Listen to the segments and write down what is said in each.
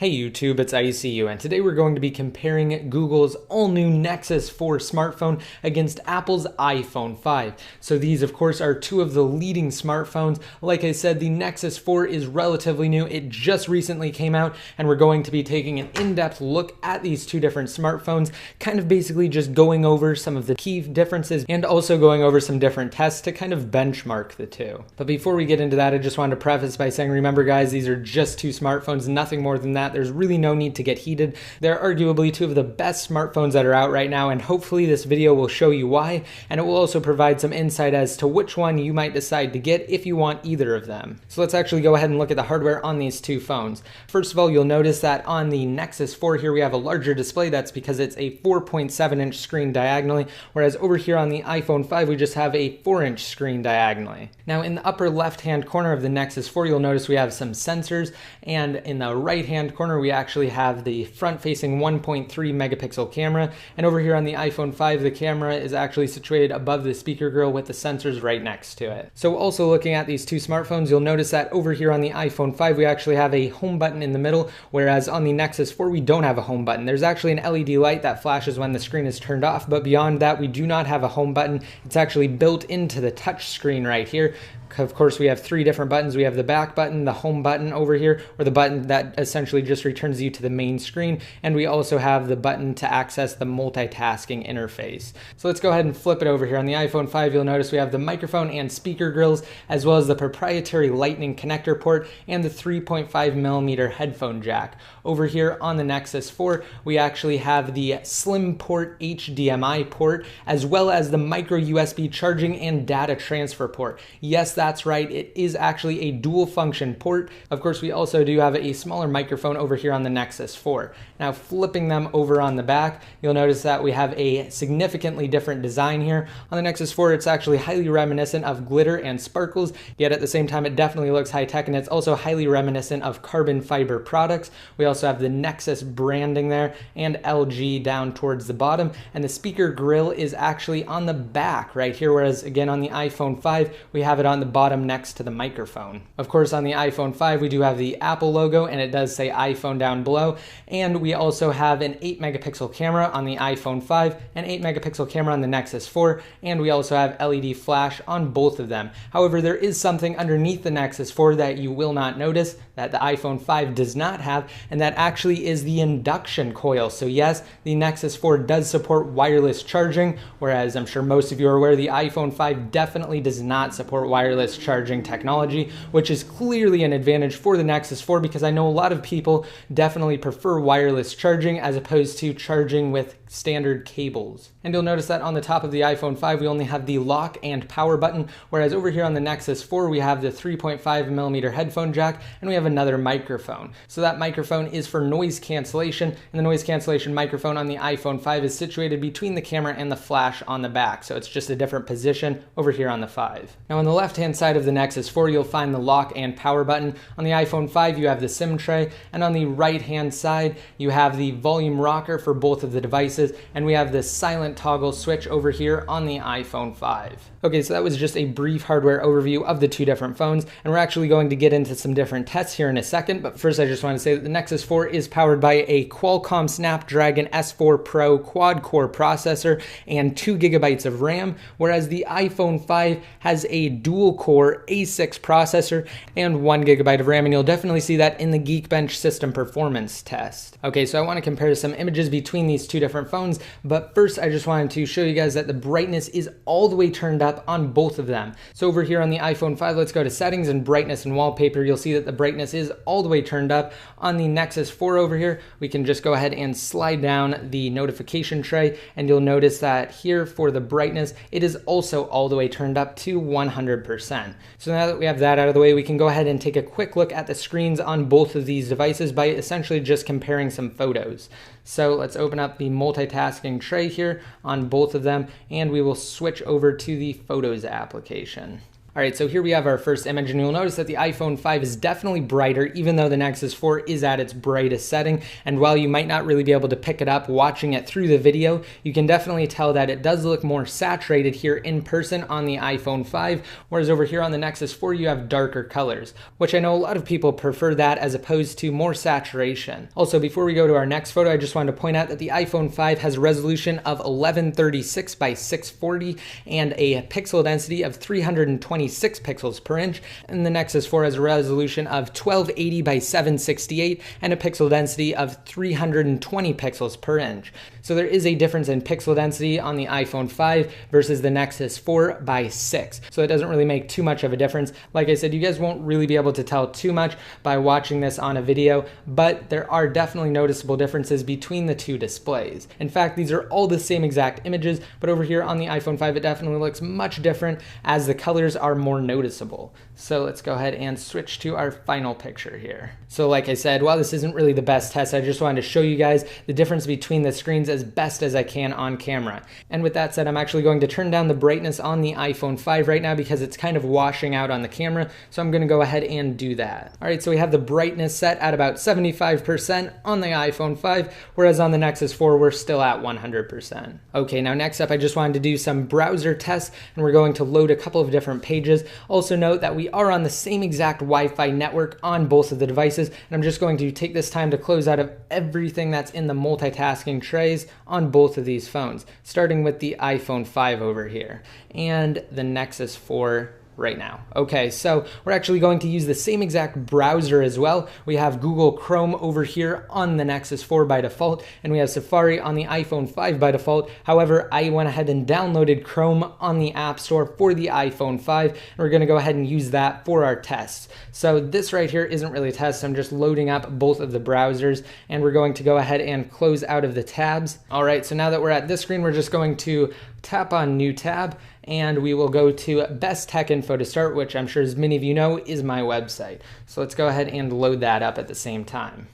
Hey YouTube, it's ICU, and today we're going to be comparing Google's all-new Nexus 4 smartphone against Apple's iPhone 5. So these, of course, are two of the leading smartphones. Like I said, the Nexus 4 is relatively new. It just recently came out, and we're going to be taking an in-depth look at these two different smartphones, kind of basically just going over some of the key differences and also going over some different tests to kind of benchmark the two. But before we get into that, I just wanted to preface by saying, remember guys, these are just two smartphones, nothing more than that. There's really no need to get heated. They're arguably two of the best smartphones that are out right now, and hopefully this video will show you why, and it will also provide some insight as to which one you might decide to get if you want either of them. So let's actually go ahead and look at the hardware on these two phones. First of all, you'll notice that on the Nexus 4 here we have a larger display. That's because it's a 4.7-inch screen diagonally, whereas over here on the iPhone 5 we just have a 4-inch screen diagonally. Now in the upper left-hand corner of the Nexus 4 you'll notice we have some sensors, and in the right-hand corner we actually have the front-facing 1.3 megapixel camera, and over here on the iPhone 5 the camera is actually situated above the speaker grill with the sensors right next to it. So also looking at these two smartphones, you'll notice that over here on the iPhone 5 we actually have a home button in the middle, whereas on the Nexus 4 we don't have a home button. There's actually an LED light that flashes when the screen is turned off, but beyond that we do not have a home button. It's actually built into the touch screen right here. Of course, we have three different buttons. We have the back button, the home button over here, or the button that essentially just returns you to the main screen, and we also have the button to access the multitasking interface. So let's go ahead and flip it over here. On the iPhone 5, you'll notice we have the microphone and speaker grills, as well as the proprietary Lightning connector port and the 3.5mm headphone jack. Over here on the Nexus 4, we actually have the Slim Port HDMI port, as well as the micro USB charging and data transfer port. Yes, that's right, it is actually a dual function port. Of course, we also do have a smaller microphone over here on the Nexus 4. Now flipping them over on the back, you'll notice that we have a significantly different design here. On the Nexus 4, it's actually highly reminiscent of glitter and sparkles, yet at the same time it definitely looks high tech, and it's also highly reminiscent of carbon fiber products. We also have the Nexus branding there and LG down towards the bottom, and the speaker grill is actually on the back right here, whereas again on the iPhone 5 we have it on the bottom next to the microphone. Of course, on the iPhone 5 we do have the Apple logo, and it does say iPhone down below, and we also have an 8 megapixel camera on the iPhone 5, an 8 megapixel camera on the Nexus 4, and we also have LED flash on both of them. However, there is something underneath the Nexus 4 that you will not notice that the iPhone 5 does not have, and that actually is the induction coil. So yes, the Nexus 4 does support wireless charging, whereas I'm sure most of you are aware the iPhone 5 definitely does not support wireless charging technology, which is clearly an advantage for the Nexus 4 because I know a lot of people definitely prefer wireless charging as opposed to charging with standard cables. And you'll notice that on the top of the iPhone 5 we only have the lock and power button, whereas over here on the Nexus 4 we have the 3.5mm headphone jack, and we have another microphone. So that microphone is for noise cancellation, and the noise cancellation microphone on the iPhone 5 is situated between the camera and the flash on the back, so it's just a different position over here on the 5. Now on the left hand side of the Nexus 4 you'll find the lock and power button. On the iPhone 5 you have the SIM tray, and on the right hand side you have the volume rocker for both of the devices, and we have the silent toggle switch over here on the iPhone 5. Okay, so that was just a brief hardware overview of the two different phones, and we're actually going to get into some different tests here in a second, but first I just want to say that the Nexus 4 is powered by a Qualcomm Snapdragon S4 Pro quad-core processor and 2 gigabytes of RAM, whereas the iPhone 5 has a dual-core A6 processor and 1 gigabyte of RAM, and you'll definitely see that in the Geekbench system performance test. Okay, so I want to compare some images between these two different phones, but first I just wanted to show you guys that the brightness is all the way turned up on both of them. So over here on the iPhone 5, let's go to settings and brightness and wallpaper. You'll see that the brightness is all the way turned up. On the Nexus 4 over here, we can just go ahead and slide down the notification tray, and you'll notice that here for the brightness, it is also all the way turned up to 100%. So now that we have that out of the way, we can go ahead and take a quick look at the screens on both of these devices by essentially just comparing some photos. So let's open up the multitasking tray here on both of them, and we will switch over to the Photos application. All right, so here we have our first image, and you'll notice that the iPhone 5 is definitely brighter, even though the Nexus 4 is at its brightest setting. And while you might not really be able to pick it up watching it through the video, you can definitely tell that it does look more saturated here in person on the iPhone 5, whereas over here on the Nexus 4, you have darker colors, which I know a lot of people prefer that as opposed to more saturation. Also, before we go to our next photo, I just wanted to point out that the iPhone 5 has a resolution of 1136 by 640 and a pixel density of 326 pixels per inch, and the Nexus 4 has a resolution of 1280 by 768 and a pixel density of 320 pixels per inch. So there is a difference in pixel density on the iPhone 5 versus the Nexus 4 by 6. So it doesn't really make too much of a difference. Like I said, you guys won't really be able to tell too much by watching this on a video, but there are definitely noticeable differences between the two displays. In fact, these are all the same exact images, but over here on the iPhone 5, it definitely looks much different as the colors are more noticeable. So let's go ahead and switch to our final picture here. So like I said, while this isn't really the best test, I just wanted to show you guys the difference between the screens as best as I can on camera. And with that said, I'm actually going to turn down the brightness on the iPhone 5 right now because it's kind of washing out on the camera. So I'm going to go ahead and do that. All right, so we have the brightness set at about 75% on the iPhone 5, whereas on the Nexus 4, we're still at 100%. Okay, now next up, I just wanted to do some browser tests, and we're going to load a couple of different pages. Also note that we are on the same exact Wi-Fi network on both of the devices, and I'm just going to take this time to close out of everything that's in the multitasking trays on both of these phones, starting with the iPhone 5 over here and the Nexus 4 right now. Okay, so we're actually going to use the same exact browser as well. We have Google Chrome over here on the Nexus 4 by default, and we have Safari on the iPhone 5 by default. However, I went ahead and downloaded Chrome on the App Store for the iPhone 5, and we're going to go ahead and use that for our tests. So this right here isn't really a test. I'm just loading up both of the browsers, and we're going to go ahead and close out of the tabs. All right, so now that we're at this screen, we're just going to tap on New Tab, and we will go to Best Tech Info to start, which I'm sure as many of you know is my website. So let's go ahead and load that up at the same time.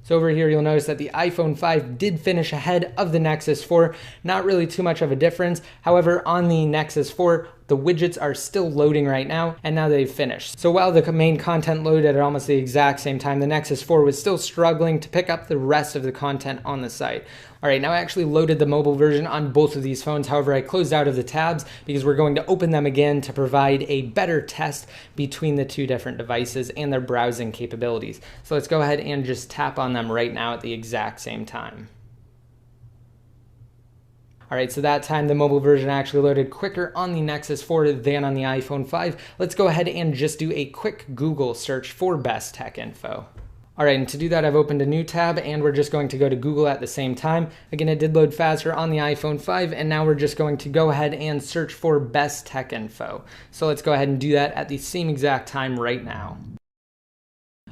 So over here, you'll notice that the iPhone 5 did finish ahead of the Nexus 4. Not really too much of a difference. However, on the Nexus 4, the widgets are still loading right now, and now they've finished. So while the main content loaded at almost the exact same time, the Nexus 4 was still struggling to pick up the rest of the content on the site. All right, now I actually loaded the mobile version on both of these phones. However, I closed out of the tabs because we're going to open them again to provide a better test between the two different devices and their browsing capabilities. So let's go ahead and just tap on them right now at the exact same time. All right, so that time the mobile version actually loaded quicker on the Nexus 4 than on the iPhone 5. Let's go ahead and just do a quick Google search for Best Tech Info. All right, and to do that, I've opened a new tab, and we're just going to go to Google at the same time. Again, it did load faster on the iPhone 5, and now we're just going to go ahead and search for Best Tech Info. So let's go ahead and do that at the same exact time right now.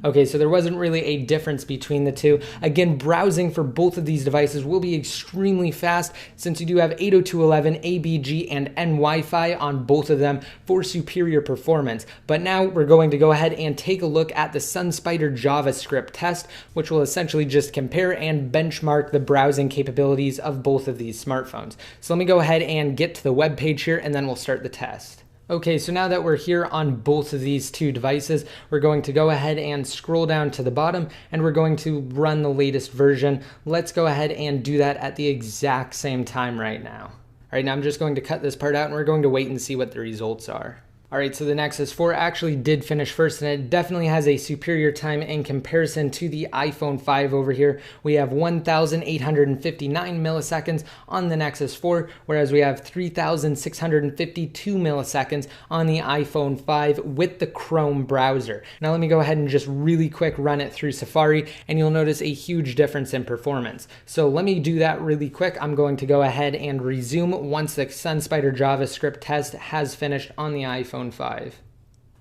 Okay, so there wasn't really a difference between the two. Again, browsing for both of these devices will be extremely fast since you do have 802.11, ABG, and N Wi-Fi on both of them for superior performance. But now we're going to go ahead and take a look at the SunSpider JavaScript test, which will essentially just compare and benchmark the browsing capabilities of both of these smartphones. So let me go ahead and get to the web page here, and then we'll start the test. Okay, so now that we're here on both of these two devices, we're going to go ahead and scroll down to the bottom, and we're going to run the latest version. Let's go ahead and do that at the exact same time right now. All right, now I'm just going to cut this part out, and we're going to wait and see what the results are. All right, so the Nexus 4 actually did finish first, and it definitely has a superior time in comparison to the iPhone 5 over here. We have 1,859 milliseconds on the Nexus 4, whereas we have 3,652 milliseconds on the iPhone 5 with the Chrome browser. Now let me go ahead and just really quick run it through Safari, and you'll notice a huge difference in performance. So let me do that really quick. I'm going to go ahead and resume once the SunSpider JavaScript test has finished on the iPhone 5.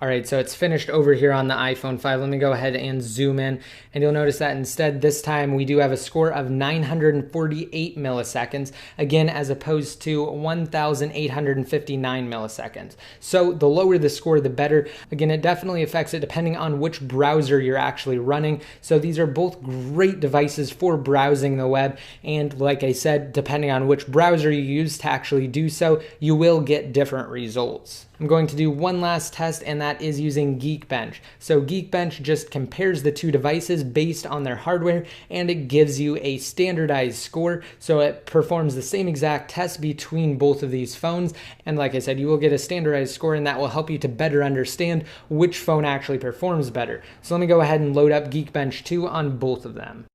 All right, so it's finished over here on the iPhone 5. Let me go ahead and zoom in, and you'll notice that instead this time we do have a score of 948 milliseconds, again, as opposed to 1,859 milliseconds. So the lower the score, the better. Again, it definitely affects it depending on which browser you're actually running. So these are both great devices for browsing the web, and like I said, depending on which browser you use to actually do so, you will get different results. I'm going to do one last test, and that is using Geekbench. So Geekbench just compares the two devices based on their hardware, and it gives you a standardized score. So it performs the same exact test between both of these phones. And like I said, you will get a standardized score, and that will help you to better understand which phone actually performs better. So let me go ahead and load up Geekbench 2 on both of them.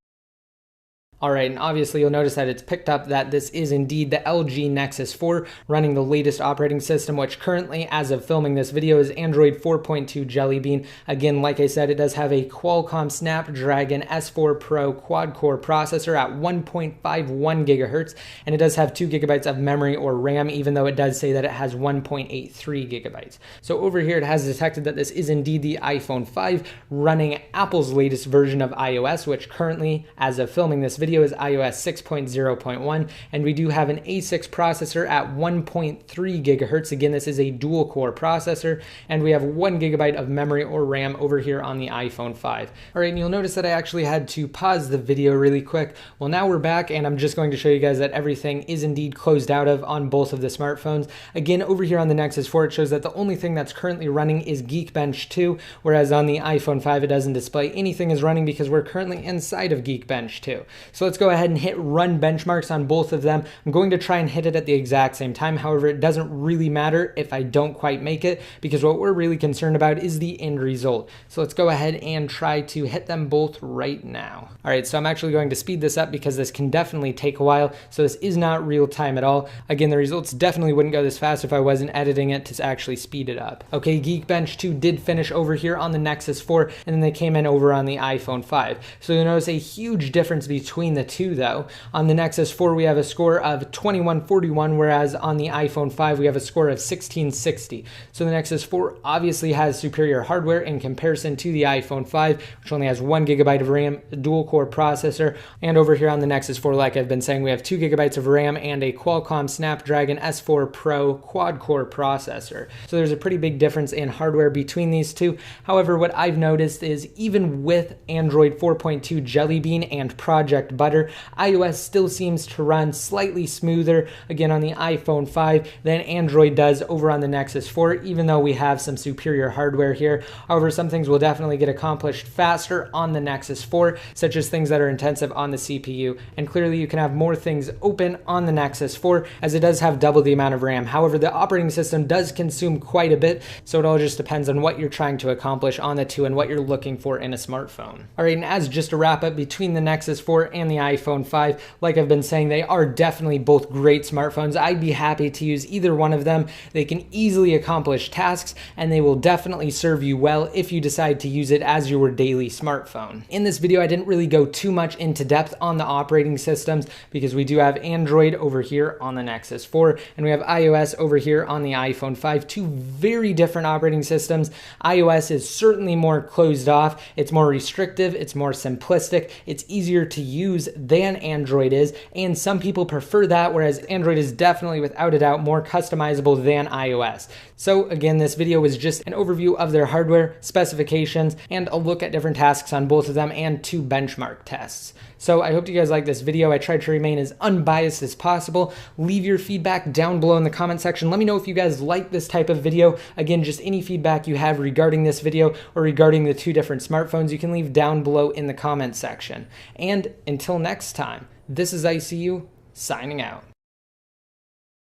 All right, and obviously you'll notice that it's picked up that this is indeed the LG Nexus 4 running the latest operating system, which currently, as of filming this video, is Android 4.2 Jelly Bean. Again, like I said, it does have a Qualcomm Snapdragon S4 Pro quad-core processor at 1.51 gigahertz, and it does have 2 gigabytes of memory or RAM, even though it does say that it has 1.83 gigabytes. So over here, it has detected that this is indeed the iPhone 5 running Apple's latest version of iOS, which currently, as of filming this video, is iOS 6.0.1, and we do have an A6 processor at 1.3 gigahertz. Again, this is a dual core processor, and we have 1 gigabyte of memory or RAM over here on the iPhone 5. All right, and you'll notice that I actually had to pause the video really quick. Well, now we're back, and I'm just going to show you guys that everything is indeed closed out of on both of the smartphones. Again, over here on the Nexus 4, it shows that the only thing that's currently running is Geekbench 2, whereas on the iPhone 5, it doesn't display anything is running because we're currently inside of Geekbench 2. So let's go ahead and hit run benchmarks on both of them. I'm going to try and hit it at the exact same time. However, it doesn't really matter if I don't quite make it, because what we're really concerned about is the end result. So let's go ahead and try to hit them both right now. All right, so I'm actually going to speed this up because this can definitely take a while. So this is not real time at all. Again, the results definitely wouldn't go this fast if I wasn't editing it to actually speed it up. Okay, Geekbench 2 did finish over here on the Nexus 4, and then they came in over on the iPhone 5. So you'll notice a huge difference between the two though. On the Nexus 4, we have a score of 2141, whereas on the iPhone 5, we have a score of 1660. So the Nexus 4 obviously has superior hardware in comparison to the iPhone 5, which only has 1 gigabyte of RAM, a dual core processor, and over here on the Nexus 4, like I've been saying, we have 2 gigabytes of RAM and a Qualcomm Snapdragon S4 Pro quad-core processor. So there's a pretty big difference in hardware between these two. However, what I've noticed is even with Android 4.2 Jelly Bean and Project Butter, iOS still seems to run slightly smoother, again, on the iPhone 5 than Android does over on the Nexus 4, even though we have some superior hardware here. However, some things will definitely get accomplished faster on the Nexus 4, such as things that are intensive on the CPU, and clearly you can have more things open on the Nexus 4, as it does have double the amount of RAM. However, the operating system does consume quite a bit, so it all just depends on what you're trying to accomplish on the two and what you're looking for in a smartphone. All right, and as just a wrap up between the Nexus 4 and the iPhone 5, like I've been saying, they are definitely both great smartphones. I'd be happy to use either one of them. They can easily accomplish tasks, and they will definitely serve you well if you decide to use it as your daily smartphone. In this video, I didn't really go too much into depth on the operating systems because we do have Android over here on the Nexus 4, and we have iOS over here on the iPhone 5, two very different operating systems. iOS is certainly more closed off, it's more restrictive, it's more simplistic, it's easier to use than Android is, and some people prefer that, whereas Android is definitely, without a doubt, more customizable than iOS. So again, this video was just an overview of their hardware, specifications, and a look at different tasks on both of them and 2 benchmark tests. So I hope you guys like this video. I tried to remain as unbiased as possible. Leave your feedback down below in the comment section. Let me know if you guys like this type of video. Again, just any feedback you have regarding this video or regarding the 2 different smartphones, you can leave down below in the comment section. And until next time, this is ICU signing out.